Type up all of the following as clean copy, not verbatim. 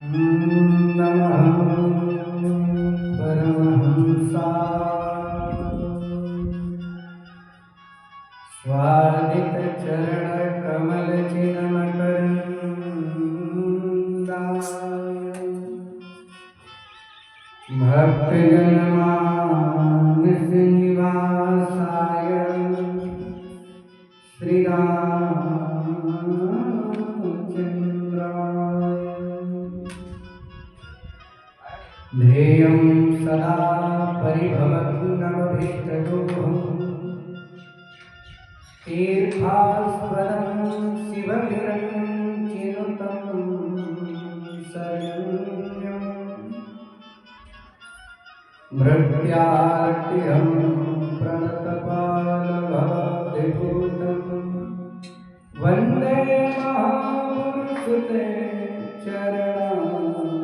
नमः परमहंसाय स्वादितचरणकमलचिन्मकरन्दाय भक्तजनमानसनिवासाय श्रीरामचन्द्राय ध्येयं सदा परिभवग्नमभीष्टदोहं तीर्थास्पदं शिवभिरञ्चिनुतं शरण्यं मृत्यार्तिहं प्रणतपालभवद्विभूतं वन्दे महापुरुषते चरणारविन्दम्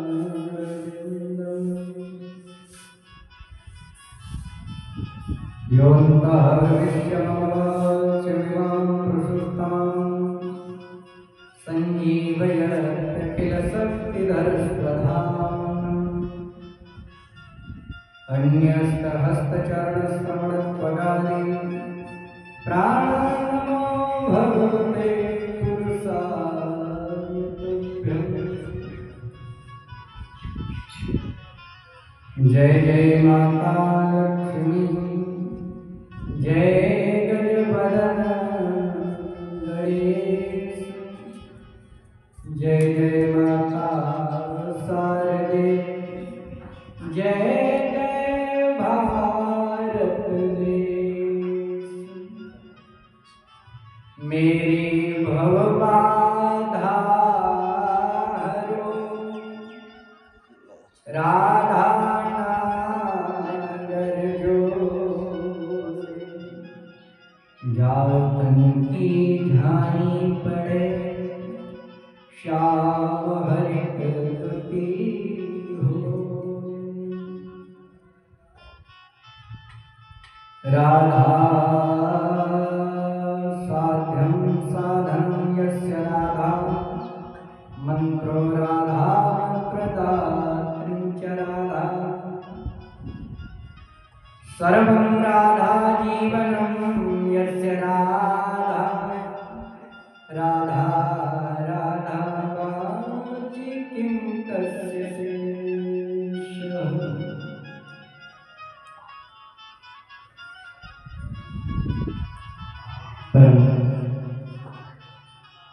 योऽन्तः विश्वमवाच्यमिमां प्रसुप्तां सञ्जीवयत्यखिलशक्तिधरस्वधाम् अन्यस्तहस्तचरणश्रवणत्वगादि प्राणो भगवते पुरुषाय तुभ्यम्। जय जय माता लक्ष्मी, जय गजवदन गणेश, जय जय माता शारदे, जय जय भारत देश। मेरी भवबाधा हरो राधा जातन की झानी पड़े श्याम हरित हो। राधा साध्यं साधनं यस्य राधा मंत्रो राधा मंत्रदात्री च राधा सर्वं राधा जीवनं यस्य राधा राधा राधा वाचि किं तस्य शेषः।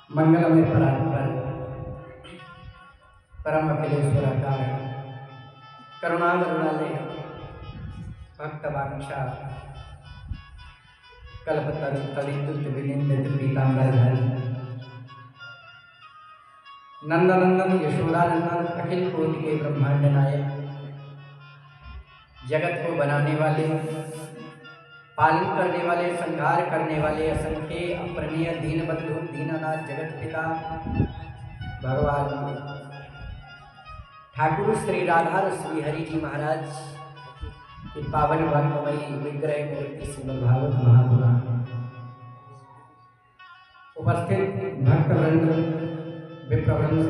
मंगलमय परात्पर परम अखिलेश्वराकार करुणामरुणालय भक्तवांछा कल्पतरुतलितुलित पीताम्बरधर नंदनंदन यशोदानंदन अखिल कोटि के ब्रह्मांड नायक जगत को बनाने वाले, पालन करने वाले, संहार करने वाले, असंख्य अप्रणीय दीनबंधु दीनानाथ जगत पिता भगवान ठाकुर श्री राधा श्री हरि जी महाराज के पावन वर्णमयी विग्रह मूर्ति श्रीमद् भागवत महापुराण उपस्थित भक्तवृंद विप्रवृंद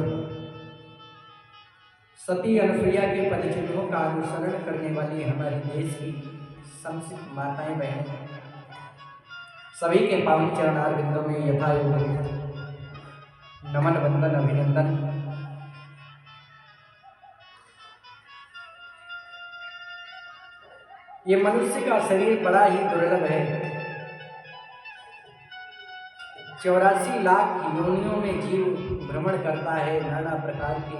सती अनुसुईया के पदचिन्हों का अनुसरण करने वाली हमारे देश की समस्त माताएं बहन सभी के पावन चरणार बिंदों में यथायोग नमन वंदन अभिनंदन। ये मनुष्य का शरीर बड़ा ही दुर्लभ है। 84 लाख योनियों में जीव भ्रमण करता है, नाना प्रकार के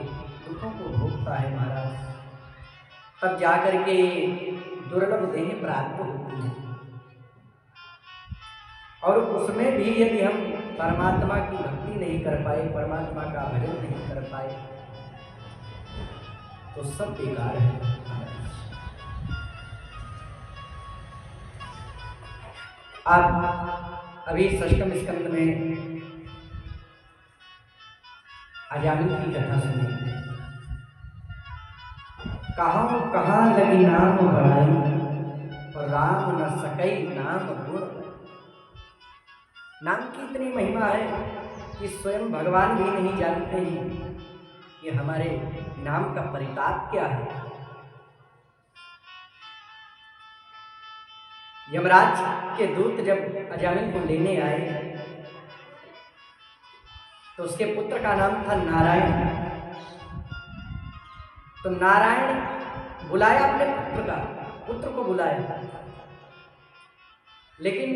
दुखों को भोगता है महाराज, तब जाकर के दुर्लभ देह प्राप्त होती है। और उसमें भी यदि हम परमात्मा की भक्ति नहीं कर पाए, परमात्मा का भजन नहीं कर पाए, तो सब बेकार है। आप अभी षष्ठम स्कंद में अजामिल की कथा सुनी। कहाँ लगी नाम बड़ाई और राम न सकई नाम गुण। नाम की इतनी महिमा है कि स्वयं भगवान भी नहीं जानते हैं कि हमारे नाम का परिताप क्या है। यमराज के दूत जब अजामिल को लेने आए तो उसके पुत्र का नाम था नारायण। तो नारायण बुलाया अपने पुत्र को बुलाया, लेकिन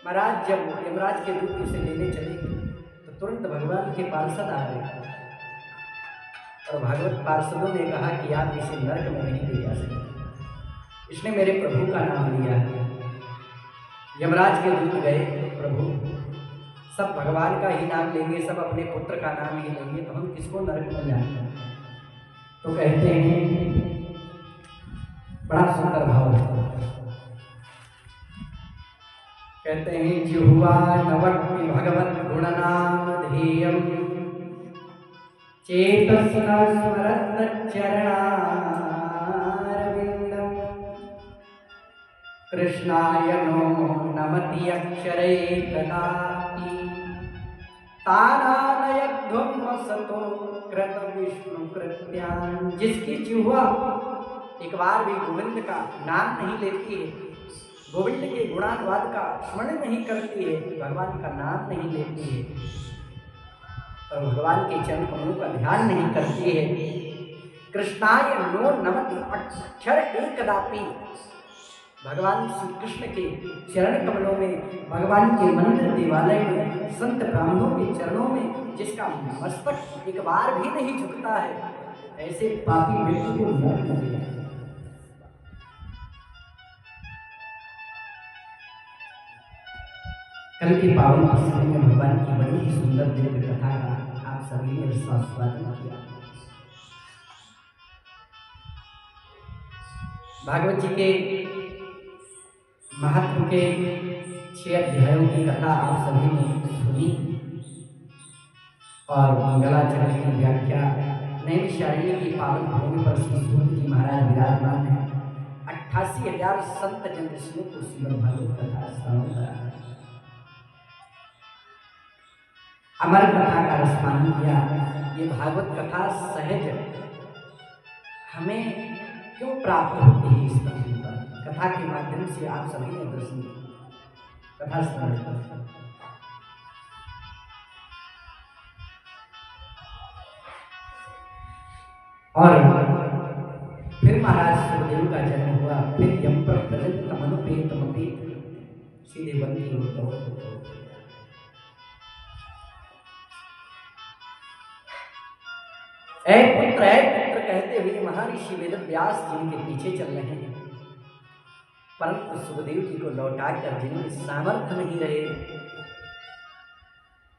महाराज जब यमराज के दूत उसे लेने चले तो तुरंत भगवान के पार्षद आ गए और भागवत पार्षदों ने कहा कि आप इसे नरक में नहीं ले जा सकते, इसने मेरे प्रभु का नाम लिया। यमराज के दूत गए, प्रभु सब भगवान का ही नाम लेंगे, सब अपने पुत्र का नाम ही लेंगे, तो हम किसको नरक में जाएंगे। तो कहते हैं, बड़ा सुंदर भाव है, कहते हैं जिह्वा नवक्ति भगवत गुण नाम ध्येयम चेतस्ना स्मरत चरणारविंदम कृष्णाय नो नमति अक्षरे कदापि तानानयध्वंसतो कृत विष्णु कृत्यान। जिसकी जिह्वा एक बार भी गोविंद का नाम नहीं लेती है, गोविंद के गुणानुवाद का स्मरण नहीं करती है, भगवान का नाम नहीं लेती है और भगवान के चरण कमलों का ध्यान नहीं करती है, कृष्णाय नो नमति अक्षर एकदापि, भगवान श्री कृष्ण के चरण कमलों में, भगवान के मंदिर देवालय में, संत ब्राह्मणों के चरणों में जिसका मस्तक एक बार भी नहीं झुकता है, ऐसे पापी व्यक्ति को नरक में दिया। कल के पावन अवसर में भगवान की बड़ी ही सुंदर दिव्य कथा का आप सभी ने स्वागत किया। भागवत जी के महत्व के 6 अध्यायों की कथा आप सभी ने सुनी और मंगलाचरण की व्याख्या नैमिषारण्य की पावन भूमि पर श्री सूत जी महाराज विराजमान है। 88,000 संत जन ऋषियों को श्रीमद् भागवत कथा श्रवण करा, अमर कथा का रसपान किया। ये भागवत कथा सहज हमें क्यों प्राप्त होती है, इस पृथ्वी पर कथा के माध्यम से आप सभी ने दर्शन कथा श्रवण कर। और फिर महाराज सुखदेव का जन्म हुआ, फिर यम पर प्रजन तमनुपेतमपेत सीधे बंदी होता। ऐ पुत्र कहते हुए महर्षि वेदव्यास जिनके पीछे चल रहे हैं, परंतु सुखदेव जी को लौटाकर जिनमें सामर्थ्य नहीं रहे,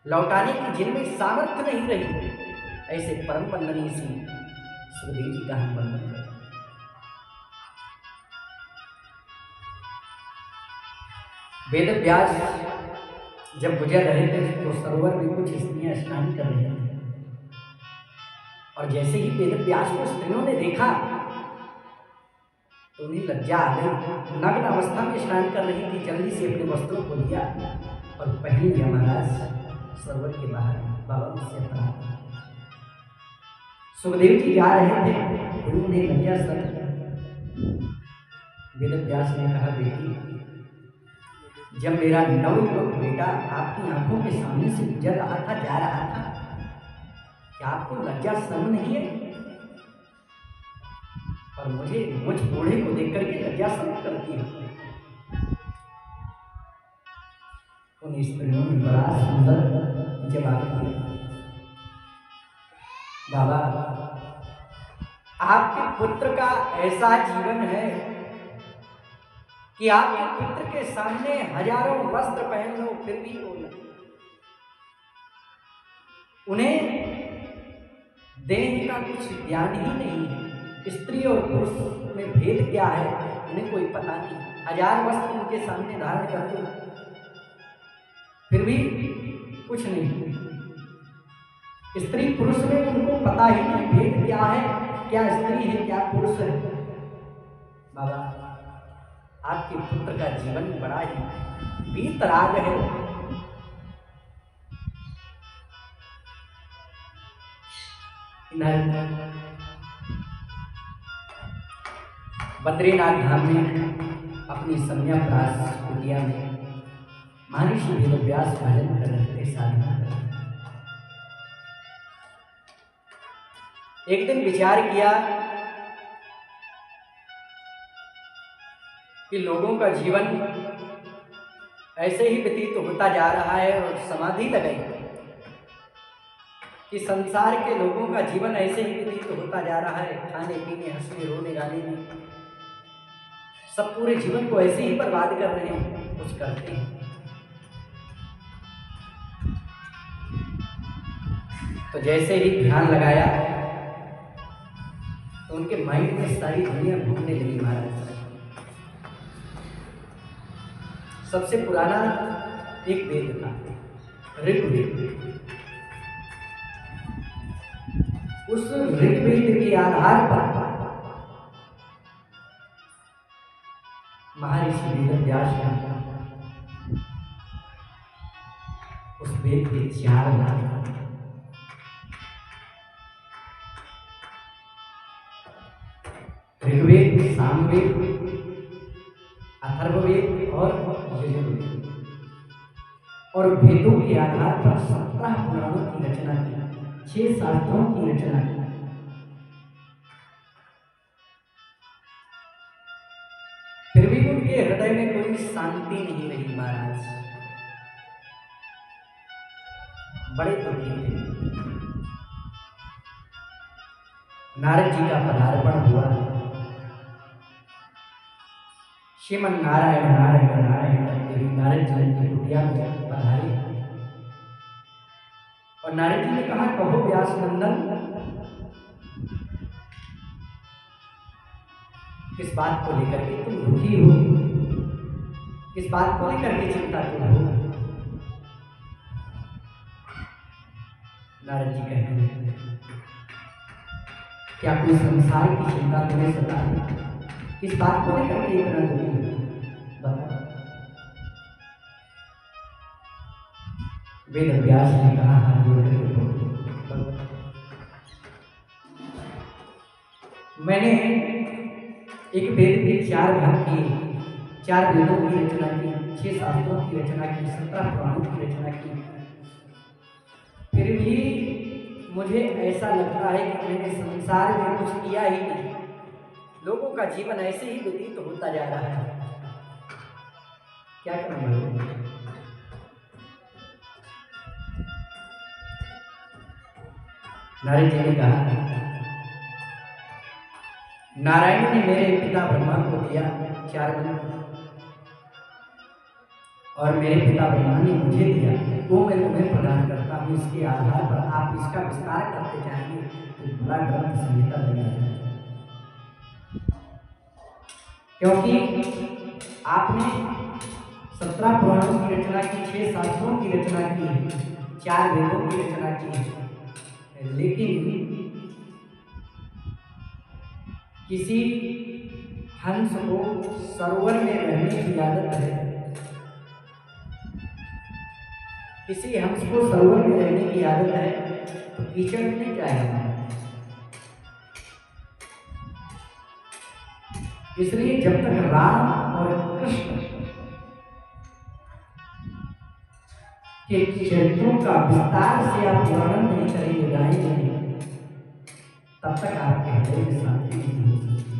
लौटाने की जिनमें सामर्थ्य नहीं रही, ऐसे परम वंदनीय श्री सुखदेव जी का हम वंदन करें। वेदव्यास जब गुजर रहे थे तो सरोवर में कुछ स्त्रियां स्नान कर रही थी, और जैसे ही वेदव्यास को स्त्रियों ने देखा तो उन्हें लज्जा आ गई। नग्न अवस्था में स्नान कर रही थी, जल्दी से अपने वस्त्रों को लिया और पहन लिया महाराज सरोवर के बाहर। बाबा से सुखदेव जी जा रहे थे, उन्हें लज्जा सर। वेदव्यास ने कहा, बेटी जब मेरा नवयुवक बेटा आपकी आंखों के सामने से गुजर रहा था, जा रहा था, क्या आपको लज्जा शर्म नहीं है? और मुझ बूढ़े को देख करके लज्जा शर्म करती है। उन स्त्रियों ने बड़ा सुंदर जवाब दिया, बाबा आपके पुत्र का ऐसा जीवन है कि आपके पुत्र के सामने हजारों वस्त्र पहन लो फिर भी वो उन्हें देह का कुछ ज्ञान ही नहीं है। स्त्री और पुरुष में भेद क्या है उन्हें कोई पता नहीं। 1000 वस्त्र उनके सामने धारण कर दो फिर भी कुछ नहीं। स्त्री पुरुष में उनको पता ही नहीं भेद क्या है, क्या स्त्री है क्या पुरुष है। बाबा आपके पुत्र का जीवन बड़ा ही वीतराग है। इधर बद्रीनाथ धाम में अपनी संन्यास कुटिया में महर्षि वेदव्यास भजन कर रहे थे, साधना कर रहे थे। एक दिन विचार किया कि लोगों का जीवन ऐसे ही व्यतीत होता जा रहा है, और समाधि लगाई कि संसार के लोगों का जीवन ऐसे ही व्यतीत होता जा रहा है, खाने पीने हंसने रोने गाने में सब पूरे जीवन को ऐसे ही बर्बाद कर रहे हैं, कुछ करते हैं। तो जैसे ही ध्यान लगाया तो उनके माइंड में सारी दुनिया घूमने लगी महाराज। सबसे पुराना एक वेद था, ऋग्वेद। उस ऋग्वेद के आधार पर महर्षि वेदव्यास ने उस वेद के 4 भाग ऋग्वेद, सामवेद, अथर्ववेद और यजुर्वेद, और वेदों के आधार पर 17 पुराणों की रचना की, 6 शास्त्रों की रचना की। फिर भी उनके हृदय में कोई शांति नहीं रही महाराज, बड़े दुखी थे। नारद जी का पदार्पण हुआ। श्रीमन नारायण नारायण नारायण करते हुए नारद जी की कुटिया में पधारे, और नारद जी ने कहा, कहो व्यास नंदन, किस बात को लेकर के तुम दुखी हो, किस बात को लेकर के चिंता तुम हो? नारद जी कहते हैं, क्या कोई संसार की चिंता तुम्हें सता है? किस बात को लेकर के इतना दुखी हो? बताओ। वेदव्यास ने कहा, हाथ जोड़ करके बोलो, मैंने एक वेद के 4 भाग किए, 4 वेदों की रचना की, 6 शास्त्रों की रचना की, 17 पुराणों की रचना की। फिर भी मुझे ऐसा लगता है कि मैंने संसार में कुछ किया ही नहीं, लोगों का जीवन ऐसे ही व्यतीत होता जा रहा है, क्या करूँगा? नारद जी ने कहा, नारायण ने मेरे पिता ब्रह्मा को दिया 4 गुण, और मेरे पिता ब्रह्मा ने मुझे दिया, वो मैं तुम्हें प्रदान करता हूँ। इसके आधार पर आप इसका विस्तार करते जाएंगे तो बड़ा ग्रंथ संहिता तैयार है। क्योंकि आपने 17 पुराणों की रचना की, 6 शास्त्रों की रचना की, 4 वेदों की रचना की, लेकिन किसी हंस को सरोवर में रहने की आदत है, किसी हंस को सरोवर में रहने की आदत है, तो कीचड़ नहीं जाएगा। इसलिए जब तक राम और कृष्ण के चरित्रों का विस्तार से आप वर्णन नहीं करेंगे, गाएंगे, तब तक आपके हृदय में शांति नहीं हो सकती।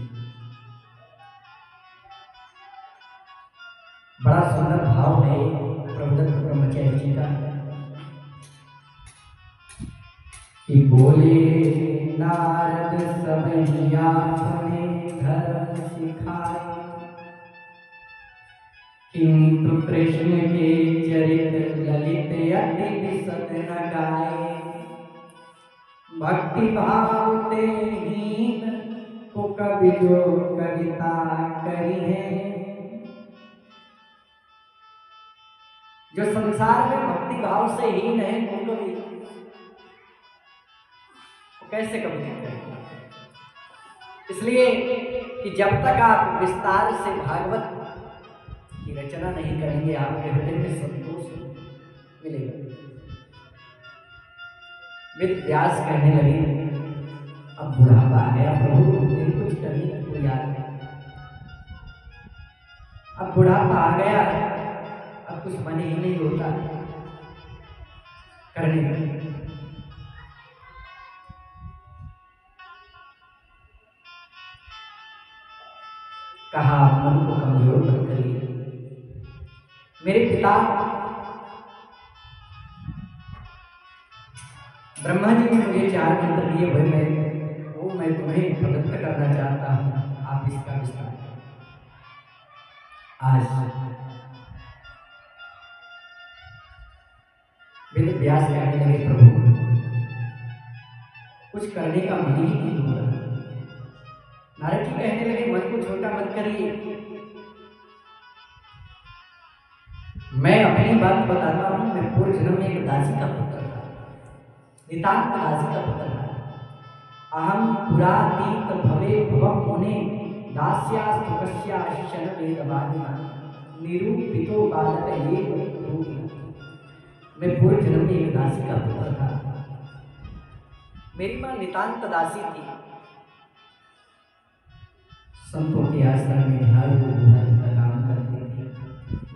बड़ा सुंदर भाव है प्रबोधन ब्रह्मचारी जी का कि बोले नारद सब आपने धर्म सिखाए, किंतु कृष्ण के चरित्र ललित अति विशद न गाए। भक्ति भाव ते हीन को कवि जो कविता करी है। जो संसार में भक्ति भाव से हीन है उनको भी कैसे कविता करेंगे? इसलिए कि जब तक आप विस्तार से भागवत की रचना नहीं करेंगे, आपके हृदय में संतोष मिलेगा। वेद व्यास कहने लगे अब बुढ़ापा आ गया प्रभु, मुझे कुछ करने की कोई याद नहीं। अब बुढ़ापा आ गया, अब कुछ मन ही नहीं होता करने का। कहा मन को कमजोर मत करिए। मेरे पिता ब्रह्मा जी ने मुझे 4 मंत्र दिए, वही मैं तुम्हें प्रदत्त करना चाहता हूँ, आप इसका विस्तार करें। आज वेद व्यास कहने लगे प्रभु कुछ करने का मन ही नहीं हो रहा। नारद जी कहने लगे मन को छोटा मत करिए, मैं अपनी बात बताता हूँ। मैं पूर्व जन्म में एक दासी का पुत्र था, नितांत दासी का पुत्र था। अहम पुरातीत भवे भवम मुने दास्यास्तुकस्या शिशन वेदवादिना निरूपितो बालक ये रूपिना। मैं पूर्व जन्म में एक दासी का पुत्र था। मेरी माँ नितांत दासी थी, संतों के आश्रम में झाड़ू बुहारी का काम करती थी।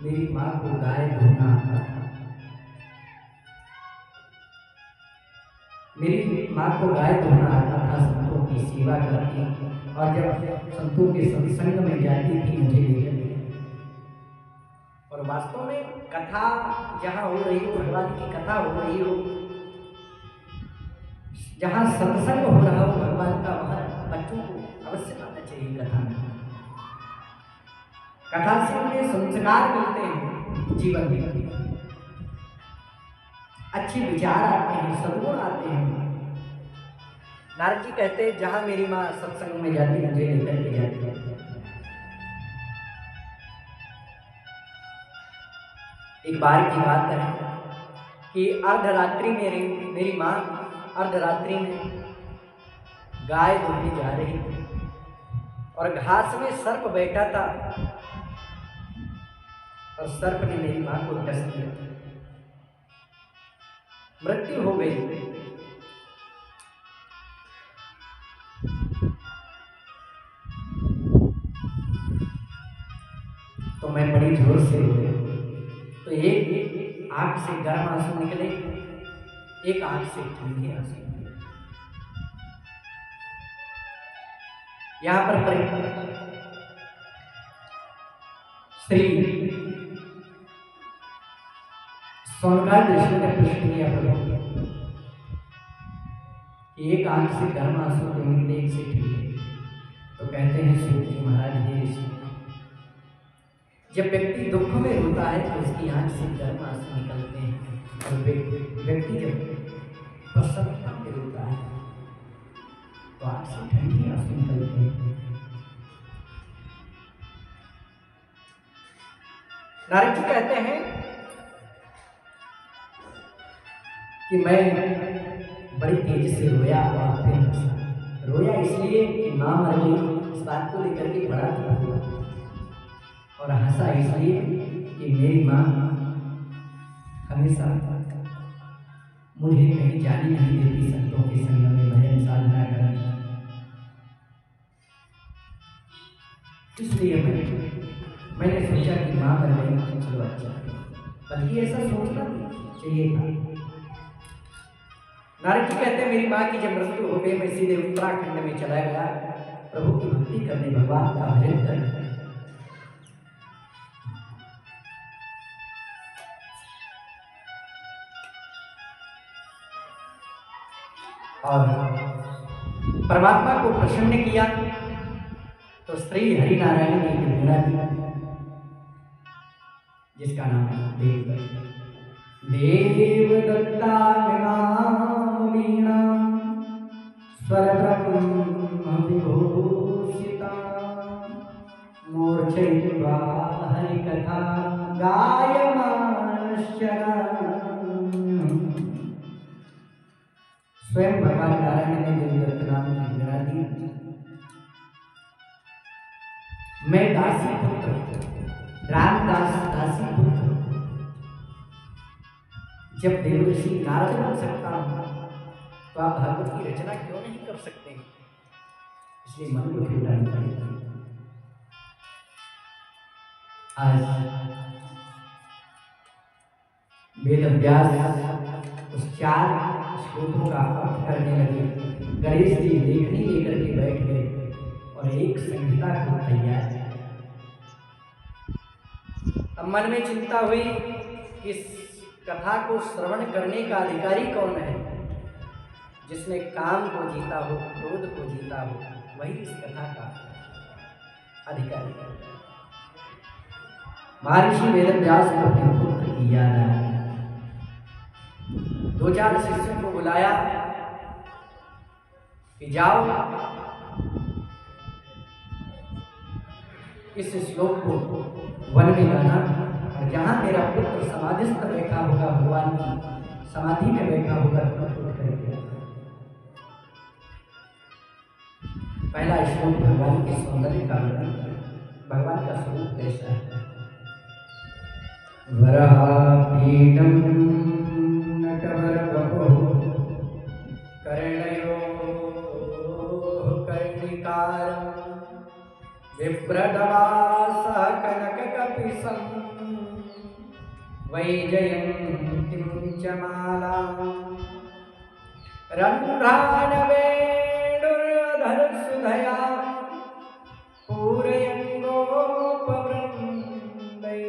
मेरी माँ को गाय धोना आता था। मेरी माँ को गाय धोना आता था, संतों की सेवा करती, और जब संतों के सत्संग में जाती थी मुझे लेकर। और वास्तव में कथा जहाँ हो रही हो, भगवान की कथा हो रही हो, जहाँ सत्संग हो रहा हो भगवान का, वहाँ बच्चों को अवश्य आना चाहिए कथा में। कथा से उन्हें संस्कार मिलते हैं, जीवन में अच्छे विचार आते हैं, सद्गुण आते हैं। नारद जी कहते हैं जहाँ मेरी माँ सत्संग में जाती मुझे लेकर के जाती है। एक बार की बात है कि अर्धरात्रि में मेरी माँ अर्धरात्रि में गाय धोने जा रही थी और घास में सर्प बैठा था और सर्प ने मेरी माँ को डस दिया, मृत्यु हो गई। तो मैं बड़ी जोर से रोया। तो एक आंख से गर्म आंसू निकले, एक आंख से ठंडे आंसू निकले। यहाँ पर श्री सोनकार दृष्टि ने प्रश्न किया प्रभु कि एक आंख से गर्म आंसू तो निकले, एक से ठंडे। तो कहते हैं सूत जी महाराज हे ऋषि, जब व्यक्ति दुख में होता है तो उसकी आंख से गर्म आंसू निकलते हैं, और व्यक्ति जब प्रसन्नता में रोता है तो आंख से ठंडी आंसू निकलते हैं। नारद जी कहते हैं कि मैं बड़ी तेजी से रोया और फिर हंसा। रोया इसलिए कि माँ मर गई, इस बात को लेकर के बड़ा दुख हुआ, और हंसा इसलिए कि मेरी माँ हमेशा मुझे कहीं जाने नहीं देती, संतों के संग में भजन साधना करना। इसलिए मैंने सोचा कि माँ मर गई, चलो अच्छा, बल्कि ऐसा सोचना चाहिए था। नारद जी कहते हैं मेरी माँ की जब मृत्यु हो गई, मैं सीधे उत्तराखंड में चला गया प्रभु की भक्ति करने, भगवान का भजन करने। और परमात्मा को प्रसन्न किया तो श्री हरिनारायण ने एक वीणा दी, जिसका नाम है देवदत्ता वीणा स्वरब्रह्मविभूषिता मूर्छयित्वा हरिकथा गायमानस्य। स्वयं भगवान नारायण ने देवदत्त नाम की वीणा दी। मैं दासी पुत्र, रामदास दासी पुत्र, जब देवर्षि नारद बन सकता हूँ तो आप भागवत की रचना क्यों नहीं कर सकते हैं? इसलिए मन को छोटा नहीं पड़ेगा। आज वेद व्यास उस 4 श्लोकों का अर्थ करने लगे। गणेश जी लेखनी लेकर के बैठ गए और एक संहिता को तैयार किया। अब मन में चिंता हुई, इस कथा को श्रवण करने का अधिकारी कौन है? जिसने काम को जीता हो, क्रोध को जीता हो, वही इस कथा का अधिकारी है। महर्षि वेदव्यास को अपने पुत्र की याद आई। 2-4 शिष्यों को बुलाया कि जाओ इस श्लोक को वन में गाना, और जहां मेरा पुत्र समाधिस्थ बैठा होगा, भगवान की समाधि में बैठा होगा, पहला श्लोक भगवान के सौंदर्य का वर्णन, भगवान का स्वरूप कैसा है। वरापीठं नटवरवपुः कर्णयोः कर्णिकारं विप्रदवासः कनककपिशं वैजयन्तीं च मालां रन्ध्रानवेणुर्धरसुधया पूरयन्गोपवृन्दै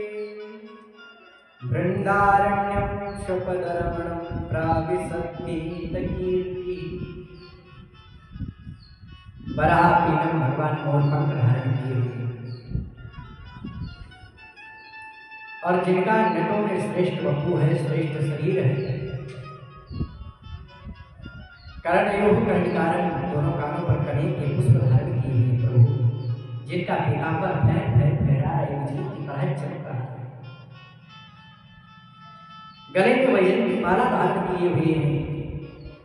वृन्दारण्यं शुपदरमणं प्राविशद्गीतकीर्तिः। वराहपीठम भगवान मोरपंख धारण किए हुए और जिनका नटों में श्रेष्ठ वपु है, श्रेष्ठ शरीर है। कर्णयोः कर्णिकारं, दोनों कानों पर कणे के पुष्प धारण किए हुए प्रभु, जिनका पीतांबर फहरा रहे बिजली की तरह चमकता है। गले में वैजयंती की माला धारण किए हुए हैं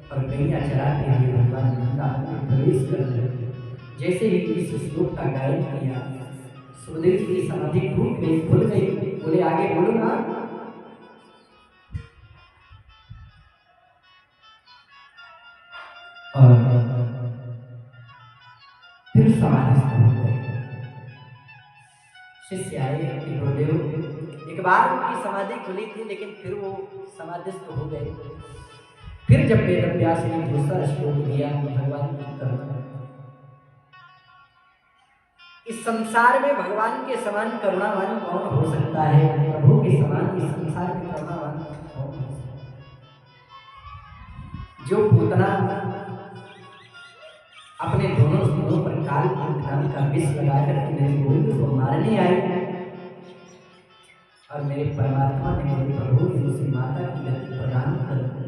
और गैया चराते हुए भगवान वृंदावन में प्रवेश कर रहे। जैसे ही इस श्लोक का गायन किया, सुखदेव जी की समाधि टूट गई, खुल गई। बोले आगे बोलो ना। और फिर समाधिस्थ हो गए। शिष्य आए कि गुरुदेव, एक बार उनकी समाधि खुली थी, लेकिन फिर वो समाधिस्थ हो गए। फिर जब वेदव्यास ने दूसरा श्लोक दिया, भगवान की करुणा, इस संसार में भगवान के समान करुणावान कौन हो सकता है? प्रभु के समान इस संसार में करुणावान कौन हो सकता है? जो पूतना अपने दोनों सिरों पर काल नाम का विष लगाकर मेरे गोविंद को मारने आई, और मेरे परमात्मा ने, मेरे प्रभु ने उसे माता की गति प्रदान कर दी।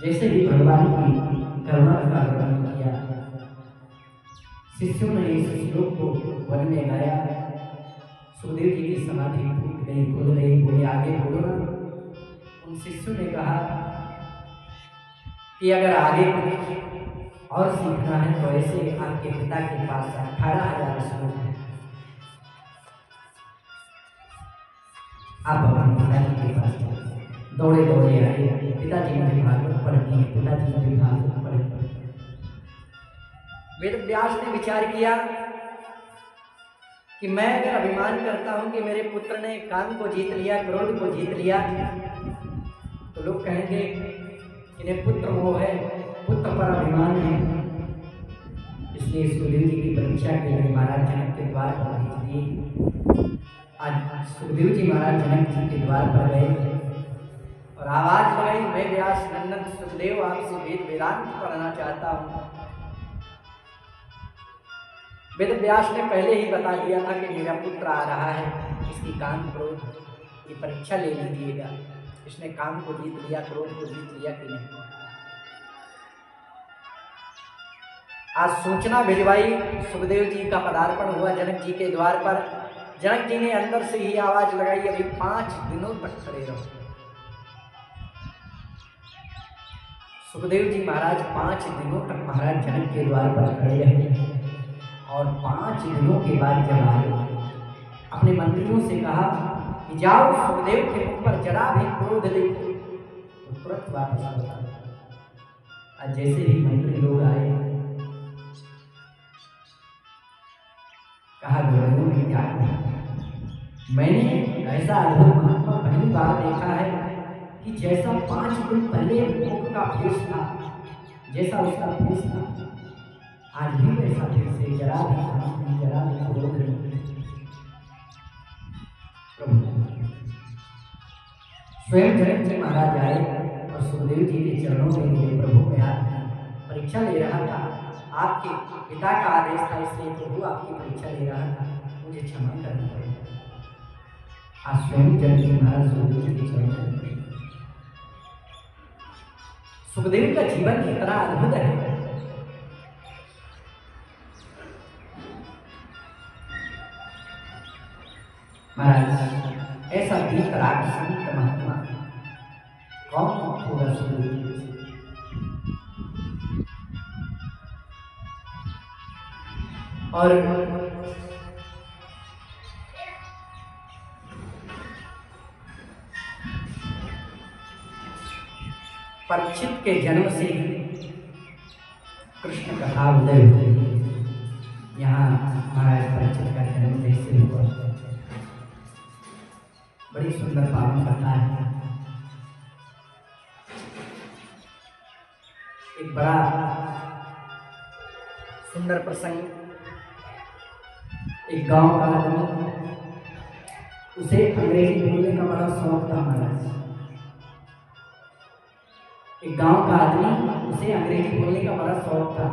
जैसे ही भगवान की करुणा का वर्णन किया, शिष्यों ने इस श्लोक को वन में गाया। सुखदेव जी की समाधि टूट गई, खुल गई। बोले आगे बोलो ना। उन शिष्यों ने कहा कि अगर आगे कुछ और सीखना है तो ऐसे आपके पिता के पास 18,000 श्लोक हैं, आप अपने पिताजी के पास दौड़े दौड़े आए। पिताजी मुझे भागवत पढ़नी है, पिताजी मुझे भागवत पढ़नी। वेदव्यास ने विचार किया कि मैं अगर अभिमान करता हूं कि मेरे पुत्र ने काम को जीत लिया, क्रोध को जीत लिया, तो लोग कहेंगे इन्हें पुत्र मोह है, पुत्र पर अभिमान है। इसलिए सुखदेव जी की परीक्षा के लिए महाराज जनक के द्वार पर भेज दिए। आज सुखदेव जी महाराज जनक जी के द्वार पर गए और आवाज लगाई, मैं व्यास नंदन सुखदेव आपसे वेद वेदांत पढ़ना चाहता हूँ। वेद व्यास ने पहले ही बता दिया था कि मेरा पुत्र आ रहा है, इसकी काम क्रोध की परीक्षा ले लीजिएगा। इसने काम को जीत लिया, क्रोध को जीत लिया कि नहीं। आज सूचना भिजवाई, सुखदेव जी का पदार्पण हुआ जनक जी के द्वार पर। जनक जी ने अंदर से ही आवाज लगाई, अभी 5 दिनों तक खड़े रहो। सुखदेव जी महाराज 5 दिनों तक महाराज जनक के द्वार पर खड़े रहे और 5 दिनों के बाद जब आए, अपने मंत्रियों से कहा कि जाओ सुखदेव के मुख पर जरा भी क्रोध देखो तो तो तुरंत वापस लौटा। आज जैसे ही मंत्री लोग आए, कहा गुरुदेव ने क्या कहा? मैंने ऐसा अद्भुत महात्मा पहली बार देखा है कि जैसा 5 दिन पहले मुख का फेस था, जैसा उसका फेस था, आज भी वैसा फेस है, जरा भी काम नहीं, जरा भी क्रोध नहीं। स्वयं जनक जी महाराज आए और सुखदेव जी के चरणों में गिरे। प्रभु मैं आपकी परीक्षा ले रहा था, आपके पिता का आदेश था, इसलिए प्रभु आपकी परीक्षा ले रहा था, मुझे क्षमा करना पड़ेगा। आज स्वयं जनक जी महाराज सुखदेव जी के चरणों में गिरे। सुखदेव का जीवन इतना अद्भुत है। महाराज ऐसा वीतराग संत महात्मा कौन होगा सुखदेव जी से? और परीक्षित के जन्म से कृष्ण कथा उदय हुई। यहाँ महाराज परीक्षित का जन्म जैसे हुआ, बड़ी सुंदर पावन कथा है। एक बड़ा सुंदर प्रसंग। एक गांव का आदमी, उसे अंग्रेजी बोलने का बड़ा शौक था महाराज। एक गांव का आदमी, उसे अंग्रेजी बोलने का बड़ा शौक था।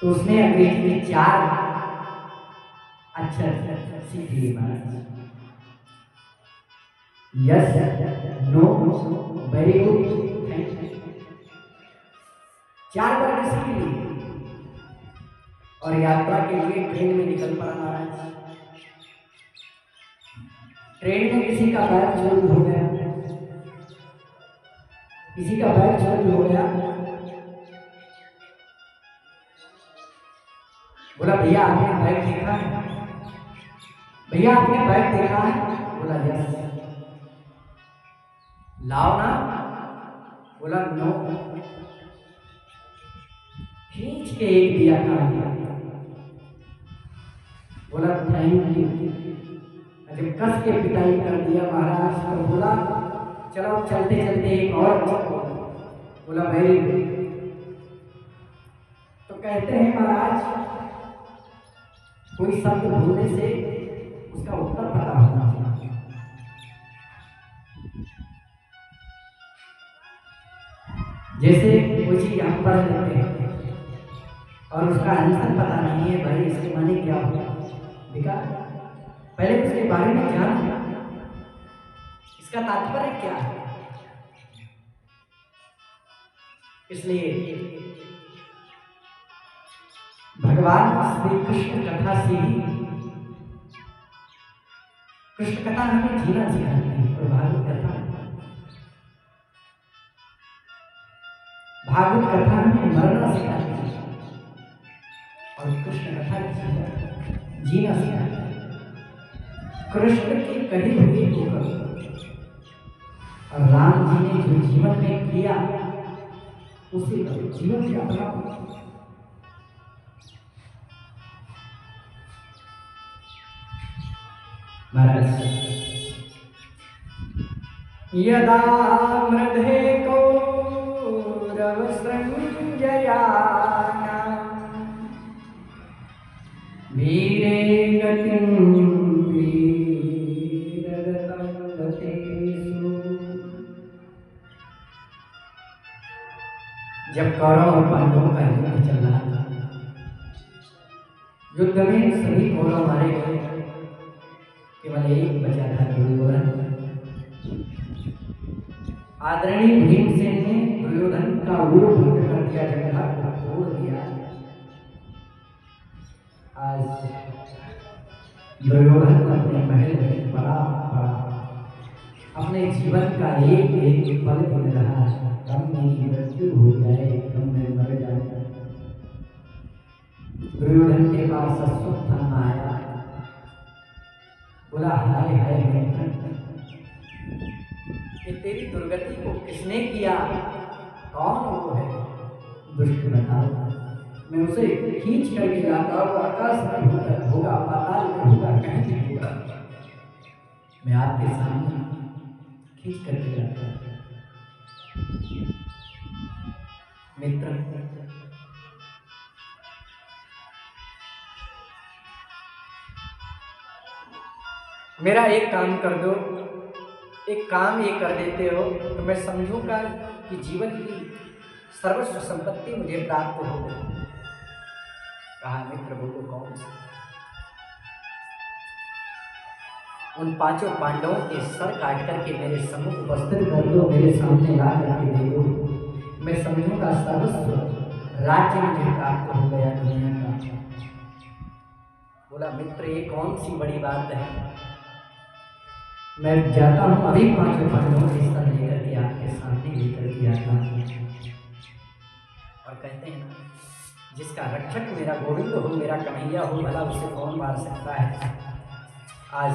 तो उसने अंग्रेजी के 4 अक्षर सीख लिए महाराज। Yes, no, very good, thank you, 4 word सीख लिए और यात्रा के लिए ट्रेन में निकल पड़ा महाराज। ट्रेन में किसी का बैग चोरी हो गया, किसी का बैग चोरी हो गया। बोला भैया आपने बैग देखा है? भैया आपने बैग देखा है? बोला यस। लाओ ना? बोला नो। खींच के एक दिया काट दिया। बोला थैंक यू। जब कस के पिटाई कर दिया महाराज, तो बोला चलो चलते चलते एक और। बोला वेरी गुड। तो कहते हैं महाराज, कोई शब्द बोलने से उसका उत्तर पता होना चाहिए। जैसे कोई चीज हम पढ़ लेते हैं और उसका आंसर पता नहीं है, भाई इसके माने क्या होगा, देखा पहले उसके बारे में जान, इसका तात्पर्य क्या है। इसलिए भगवान श्री कृष्ण कथा से ही, कृष्ण कथा हमें जीना सिखाती है। और भागवत कथा हमें मरना सिखाती है और कृष्ण कथा जीना सिखाती है। कृष्ण की कही हुई होकर और राम जी ने जो जीवन में किया उसे जीवन से अपना। महाराज यदा मृधे कौरव संजयाना वीरे गतिं वीररतं गतेषु। जब कौरव और पांडवों का युद्ध चल रहा था, युद्ध में सभी कौरव मारे गए, केवल एक बचा था दुर्योधन। आदरणीय भीमसेन ने दुर्योधन का वो भंग कर दिया, जंघा को तोड़ दिया। आज दुर्योधन अपने महल में बड़ा अपने जीवन का एक एक पल गिन रहा है। कम मेरी मृत्यु हो जाए, कम मैं मर जाऊं। दुर्योधन के पास अश्वत्थामा आया, बोला हाय हाय मैं तेरी दुर्गति को किसने किया? कौन वो है? दुष्ट बताओ। मैं उसे खींच करके लाता हूँ, आकाश में होगा, पाताल में होगा, कहीं नहीं होगा। मैं आपके सामने खींच करके लाता हूँ। मित्र, मेरा एक काम कर दो, एक काम ये कर देते हो तो मैं समझूंगा कि जीवन की सर्वस्व संपत्ति मुझे प्राप्त हो गई। कहा, मित्र बोलो कौन सा? उन पांचों पांडवों के सर काट करके मेरे सम्मुख उपस्थित कर दो, मेरे सामने ला करके दे दो। मैं समझूंगा सर्वस्व राज्य मुझे प्राप्त हो गया दुनिया का। बोला, मित्र ये कौन सी बड़ी बात है? मैं जाता हूँ, अभी पांचों पांडवों के सर लेकर के आपके सामने लेकर के आता हूँ। और कहते हैं, जिसका रक्षक मेरा गोविंद हो, मेरा कन्हैया हो, भला उसे कौन मार सकता है? आज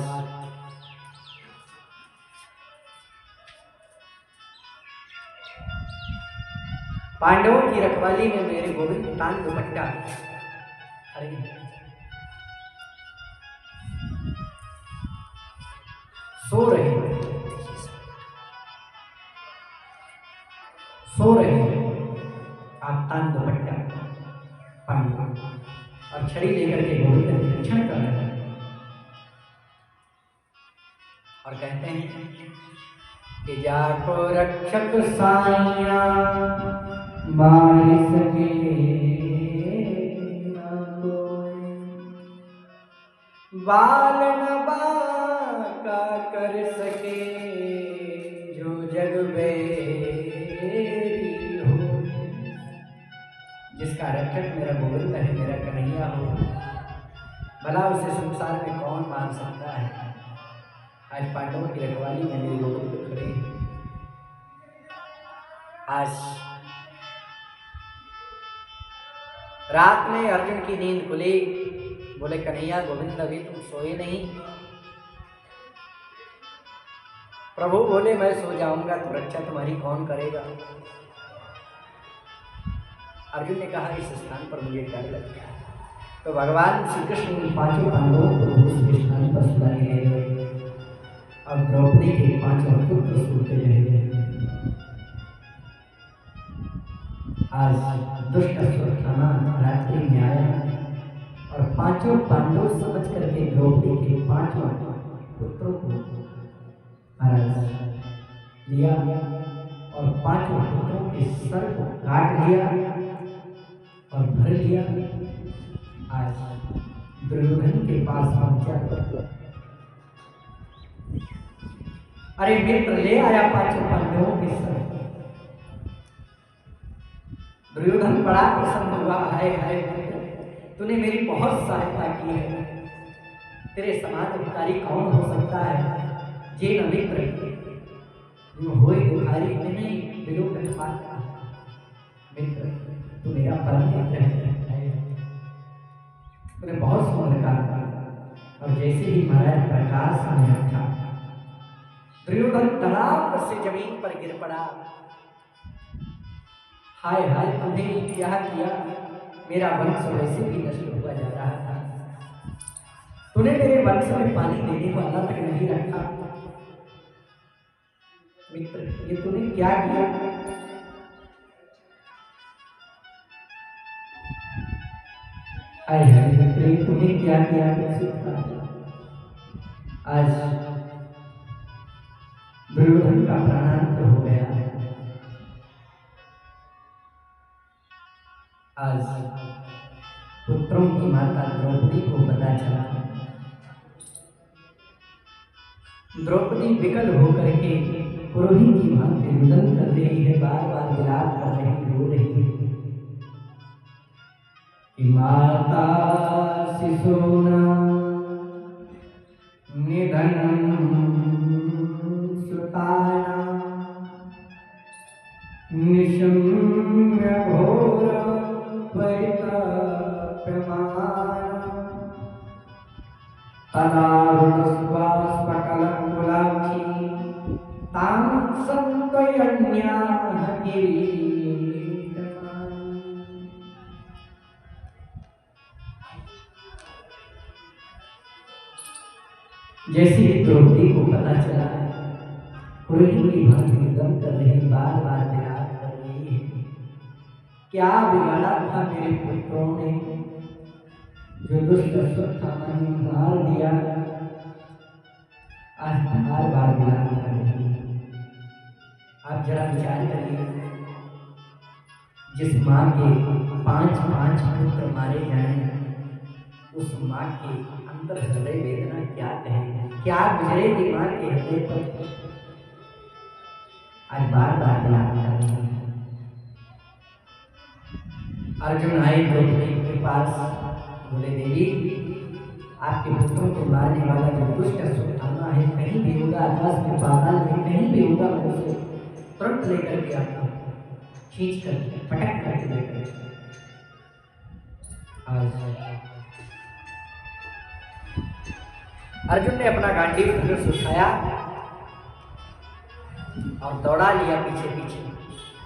पांडवों की रखवाली में मेरे गोविंद तान दुपट्टा सो रहे आप तान दुपट्टा पांडव और छड़ी लेकर के गोविंद निरीक्षण कर रहे हैं। और कहते हैं कि जाको रक्षक साइया मार सके न कोई, बाल न बाका कर सके जो जग बेरी हो। जिसका रक्षक मेरा गोविंद है, मेरा कन्हैया हो, भला उसे संसार में कौन मान सकता है? आज पांडवों की रखवाली में मेरे गोविंद खड़े हैं। आज रात में अर्जुन की नींद खुली। बोले, कन्हैया गोविंद अभी तुम सोए नहीं? प्रभु बोले, मैं सो जाऊंगा तो रक्षा तुम्हारी कौन करेगा? अर्जुन ने कहा, इस स्थान पर मुझे डर लगता है। तो भगवान श्री कृष्ण ने पांचों पांडवों को उस स्थान पर सुलाए गए और द्रौपदी के पांचों पुत्र सोते रहे। आज दुष्ट अश्वत्थामा रात्रि में आया और पांचों पांडव समझ करके द्रौपदी के पांचों पुत्रों को महाराज लिया और पांचों पुत्रों के सर को काट लिया और भर लिया। आज दुर्योधन के पास पहुंचा। अरे मित्र, ले आया पांचों पांडवों के सर। दुर्योधन बड़ा प्रसन्न हुआ। हाय हाय, तूने मेरी बहुत सहायता की है। तेरे समान अधिकारी कौन हो सकता है? जे न मित्र होए दुखारी नहीं बिलो कथा। मित्र, तू मेरा परम मित्र है। तूने बहुत सुंदर काम किया। और जैसे ही महाराज प्रकाश ने रखा, दुर्योधन तड़ाक से जमीन पर गिर पड़ा। हाय हाय, तुमने क्या किया? मेरा वंश वैसे भी नष्ट हुआ जा रहा था। तूने मेरे वंश में पानी देने वाला तक नहीं रखा। मित्र, ये तूने क्या किया? हाय हाय मित्र, ये तूने क्या किया? आज दुर्योधन का प्राणांत हो गया। आज पुत्रों की माता द्रौपदी को पता चला। द्रौपदी विकल होकर के पुरोहित की भांति रुदन कर रही है, बार बार विलाप कर रही, रो रही है कि माता शिशुना निधनम सुताना निशम्य घोर तदारुण स्वास्पकलकुलाक्षी तां अन्याय किरीटमाला। जैसे ही द्रौपदी को पता चला रोहिणी की भांति गम कर रही, बार बार विलाप कर रही है, क्या बिगाड़ा था मेरे पुत्रों ने जो दुष्ट अश्वत्थामा ने मार दिया, आज बार बार विलाप कर रही है। आप जरा विचार करिए, जिस माँ के 5 पुत्र मारे जाएं, उस माँ के अंतर हृदय वेदना क्या कहेगी, क्या गुजरेगी माँ के हृदय पर। आज बार बार विलाप कर रही है। अर्जुन आए द्रौपदी के पास, बोले देवी आपके पुत्रों को मारने वाला जो दुष्ट अश्वत्थामा है कहीं भी होगा, आकाश में पाताल में कहीं भी होगा, मैं उसे तुरंत लेकर के आता हूँ, खींच कर पटक करके लेकर। अर्जुन ने अपना गांडीव धनुष उठाया और दौड़ा लिया पीछे पीछे।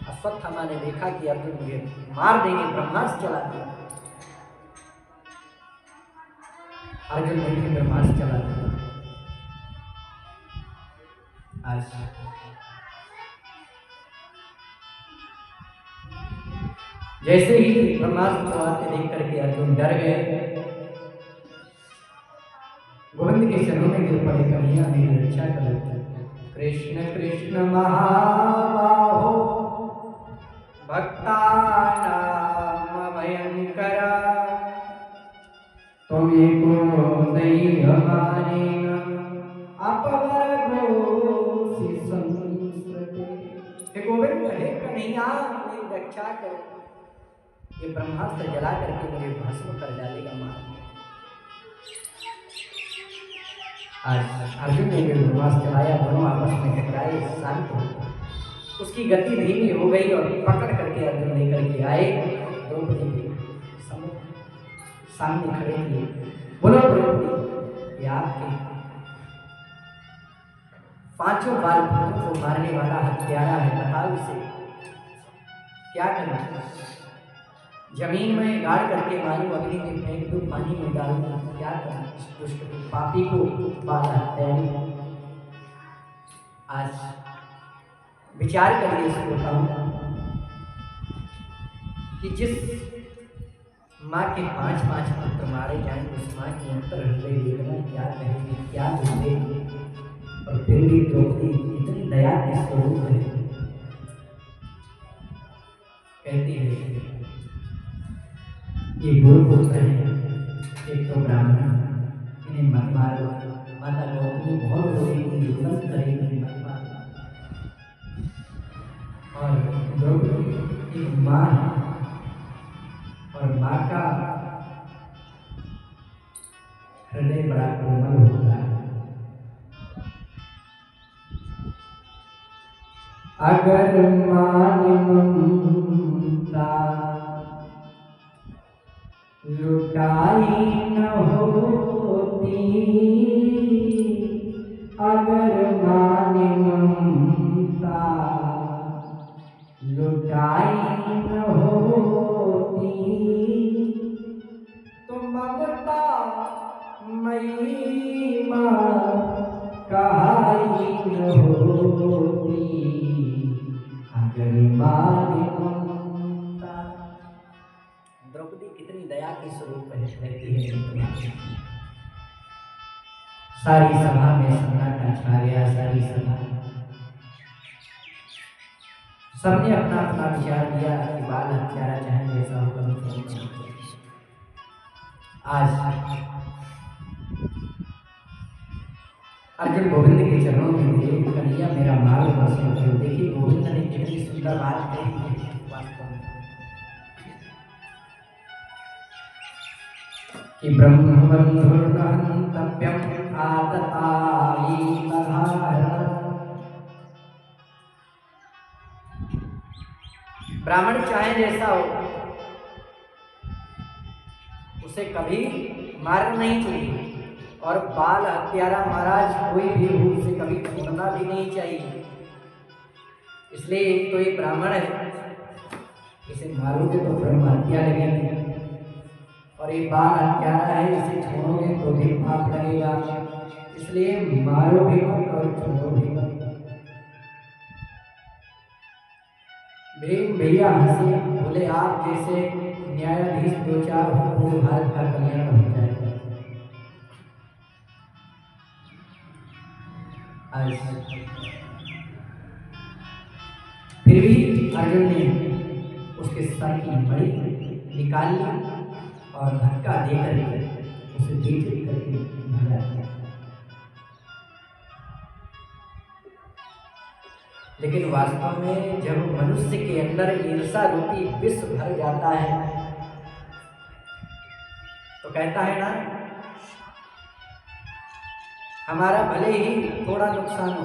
अश्वत्थामा ने देखा कि अर्जुन मुझे मार देंगे, ब्रह्मास्त्र चला दिया। अर्जुन ने भी ब्रह्मास्त्र चला दिया। जैसे ही ब्रह्मास्त्र आते देख करके अर्जुन डर गए, गोविंद के चरणों में गिर पड़े, कन्हैया मेरी रक्षा कर। कृष्ण कृष्ण महाबाहो भक्तानां भयंकरा, त्वमेको दैवमानेन अपवर्गोऽसि संस्कृते। हे गोविंद, हे कन्हैया मेरी रक्षा करो, ये ब्रह्मास्त्र जला करके मुझे भस्म कर डालेगा मार। अर्जुन ने भी ब्रह्मास्त्र चलाया, दोनों आपस में टकराए, शांत हो। उसकी गति धीमी हो गई और पकड़ करके अर्जुन लेकर के आए द्रौपदी के सामने खड़े किए। बोलो द्रौपदी, ये आपके 5 बाल पुत्रों को मारने वाला हत्यारा है, बताओ इसे क्या करना। जमीन में गाड़ करके मारूं, अग्नि में फेंक दूं, पानी में डाल दूं, क्या करना इस दुष्ट पापी को, बाल हत्यारी। आज विचार करिए इस बताऊं कि जिस माँ के 5 पुत्र मारे जाएं, उस माँ की अंतर हृदय वेदना क्या कहेगी, क्या गुजरेगी। और फिर भी द्रौपदी इतनी दया के स्वरूप है, कहती है ये गुरुपुत्र है, एक तो ब्राह्मण, इन्हें मत मारो। माता गौतमी बहुत रोएगी, युद्धम करेगी, मत मारो। और द्रौपदी एक माँ है, और माँ का हृदय बड़ा कोमल होता है। अगर मान ममता लुटाई न होती, अगर मान ममता लुटाई न होती, तो ममता मई माँ कहाई न होती, अगर मान ममता। द्रौपदी कितनी दया की स्वरूप रहती है। सारी सभा में सन्नाटा छा गया, सारी सभा सबने अपना अपना विचार दिया कि बाल हत्यारा चाहे जैसा होगा। आज अर्जुन गोविंद के चरणों में दिए, कन्हैया मेरा मार्ग दर्शन करो। देखिए गोविंद ने कितनी सुंदर बात कही है वास्तव में कि ब्रह्मबंधुर्हन्तव्यम् आततायी तथाहरः। ब्राह्मण चाहे जैसा हो, उसे कभी मारना नहीं चाहिए, और बाल हत्यारा महाराज कोई भी हो, उसे कभी छोड़ना भी नहीं चाहिए। इसलिए एक तो ये ब्राह्मण है, इसे मारोगे तो ब्रह्म हत्या लगेगी, और एक बाल हत्यारा है, इसे छोड़ोगे तो भी पाप लगेगा। इसलिए मारो भी मत और छोड़ो भी मत। भैया हंसे, बोले आप जैसे न्यायाधीश दो चार हो पूरे भारत का कल्याण हो जाएगा। फिर भी अर्जुन ने उसके सर की मणि निकाल ली और धक्का देकर उसे बेइज्जत करके भगा दिया। लेकिन वास्तव में जब मनुष्य के अंदर ईर्षा रूपी विष भर जाता है तो कहता है ना, हमारा भले ही थोड़ा नुकसान हो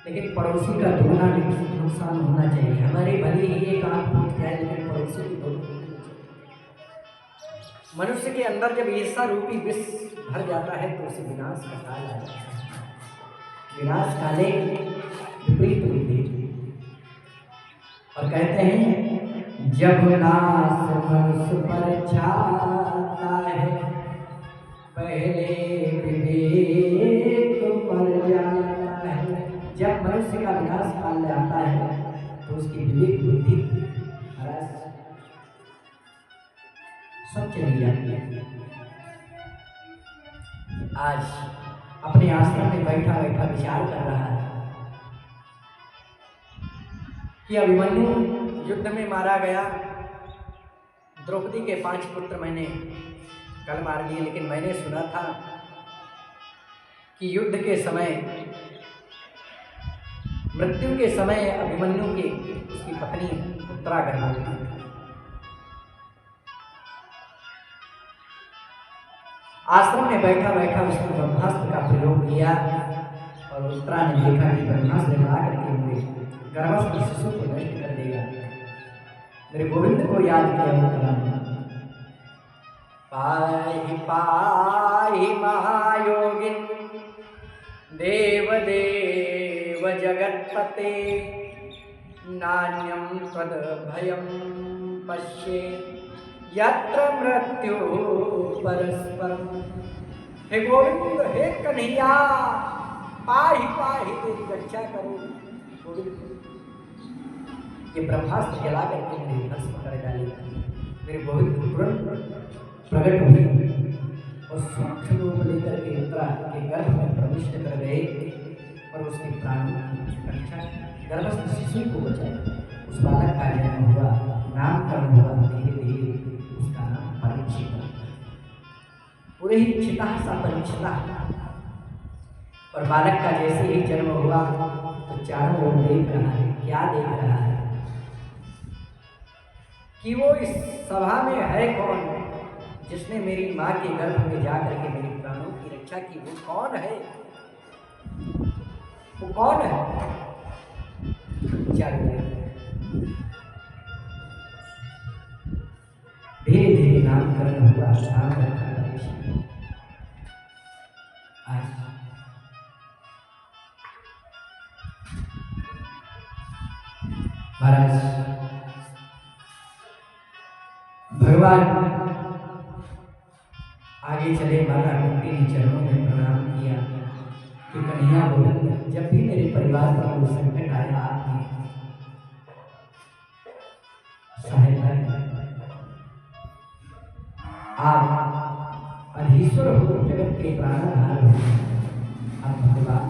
लेकिन पड़ोसी का दुगना नुकसान होना चाहिए। हमारे भले ही एक आंख फूट जाए लेकिन पड़ोसी की दो। मनुष्य के अंदर जब ईर्षा रूपी विष भर जाता है तो उसे विनाश का काल आ जाता है। विनाश काले विपरीत बुद्धि। और कहते हैं जब नाश मनुष्य पर छाता है पहले विवेक पर जाता है। जब मनुष्य का विनाश काल आता है तो उसकी विवेक बुद्धि सब चली जाती है। आज अपने आश्रम में बैठा बैठा विचार कर रहा है कि अभिमन्यु युद्ध में मारा गया, द्रौपदी के 5 पुत्र मैंने कल मार लिए, लेकिन मैंने सुना था कि युद्ध के समय, मृत्यु के समय अभिमन्यु की उसकी पत्नी उत्तरा गर्भवती थी। आश्रम में बैठा बैठा उसने ब्रह्मास्त्र का प्रयोग किया और उत्तरा ने देखा कि ब्रह्मास्त्र लगा करके मेरे गर्भस्थ शिशु को नष्ट कर देगा। मेरे गोविंद को याद किया उत्तरा ने, पाहि पाहि महायोगिन देव देव जगत्पते नान्यं तद भयं पश्ये यत्र मृत्यु परस्परम। हे गोविंद, हे कन्हैया, पाहि पाहि तेरी रक्षा करो। गोविंद, ये ब्रह्मास्त्र जला करके मेरे भस्म कर डालेगा। मेरे गोविंद तुरंत प्रकट हुए और सूक्ष्म रूप लेकर के उत्तरा के गर्भ में प्रविष्ट कर गए और उसके प्राणों की रक्षा, गर्भस्थ शिशु को बचाया। उस बालक का जन्म हुआ, नामकरण हुआ, धीरे धीरे उसका नाम परीक्षित। पूरे ही चिता सा परीक्षिता। और बालक का जैसे ही जन्म हुआ तो चारों ओर देख रहा है। क्या देख रहा है कि वो इस सभा में है कौन जिसने मेरी माँ के गर्भ में जाकर के मेरे प्राणों की रक्षा की। वो कौन है? वो कौन है? धीरे धीरे नामकरण हुआ, नाम रखा महाराज। भगवान आगे चले, माता कुंती ने चरणों में प्रणाम किया कि कन्हैया गोविंद, जब भी मेरे परिवार पर कोई संकट आया आपने सहायता की। आप अधीश्वर हो, जगत के प्राणधार हो, आप भगवान।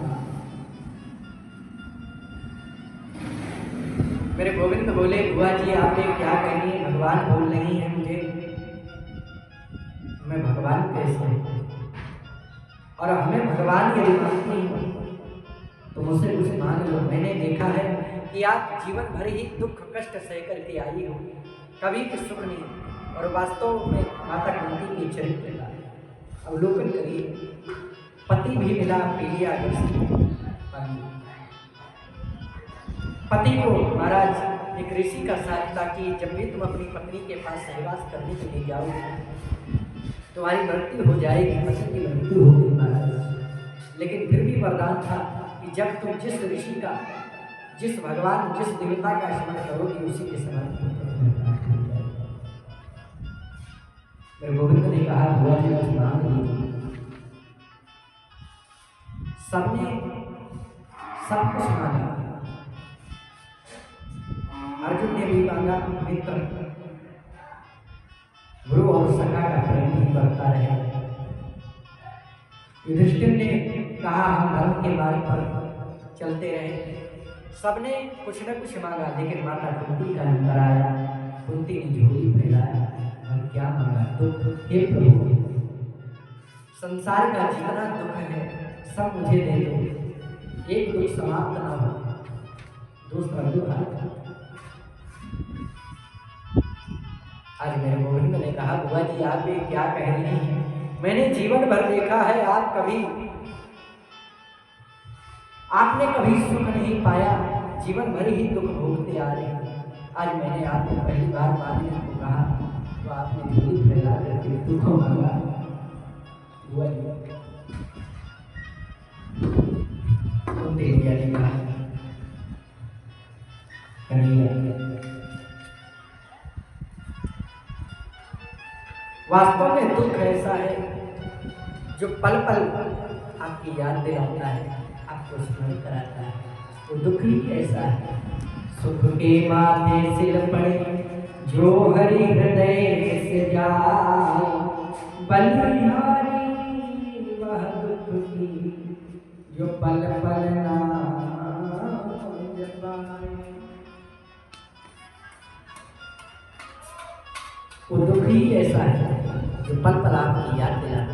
मेरे गोविंद बोले, बुआ जी आपने क्या कही, भगवान बोल नहीं है मुझे, मैं भगवान कैसे हूँ? और हमें भगवान यदि मानती हो तो मुझसे कुछ मान लो। मैंने देखा है कि आप जीवन भर ही दुख कष्ट सह करके आई हो, कभी भी सुख नहीं। और वास्तव में माता कुंती के चरित्र का अवलोकन करिए। पति भी मिला पीलिया पति को महाराज एक ऋषि का साथ था कि जब भी तुम अपनी पत्नी के पास सहवास करने के लिए जाओगे तुम्हारी मृत्यु हो जाएगी, पति की मृत्यु होगी महाराज। लेकिन फिर भी वरदान था कि जब तुम जिस ऋषि का जिस भगवान जिस देवता का स्मरण करोगे उसी के समान मेरे गोविंद ने कहा बुआ जी कुछ मांग लीजिए। सबने सब कुछ मांगा। अर्जुन ने भी मांगा मित्र गुरु और सखा का प्रेम ही बढ़ता रहे। युधिष्ठिर ने कहा हम धर्म के मार्ग पर चलते रहे। सबने कुछ न कुछ मांगा, लेकिन माता कुंती का नंबर आया। कुंती ने झोली फैलाया और क्या मांगा? दुख। हे प्रभु, संसार का जितना दुख है सब मुझे दे दो, एक दुख समाप्त ना हो, दूसरा दुख आए। आज मेरे गोविंद ने कहा बुआ जी आप ये क्या कह रही हैं? मैंने जीवन भर देखा है आपने कभी सुख नहीं पाया, जीवन भर ही दुख भोगते आ रहे हैं। आज मैंने आपको पहली बार मांगने को कहा तो आपने झोली फैला करके दुख मांगा। बुआ जी तो देविया ने कहा वास्तव में दुख ऐसा है जो पल पल आपकी याद दिलाता है, आपको स्मरण कराता है। वो दुख ही ऐसा है। सुख के माथे सिर पड़े जो हरि हृदय से जाए, बलिहारी वह दुख की जो पल पल नाम जपाए। वो दुख ही ऐसा है जो पल पल आपकी याद दिलाता है।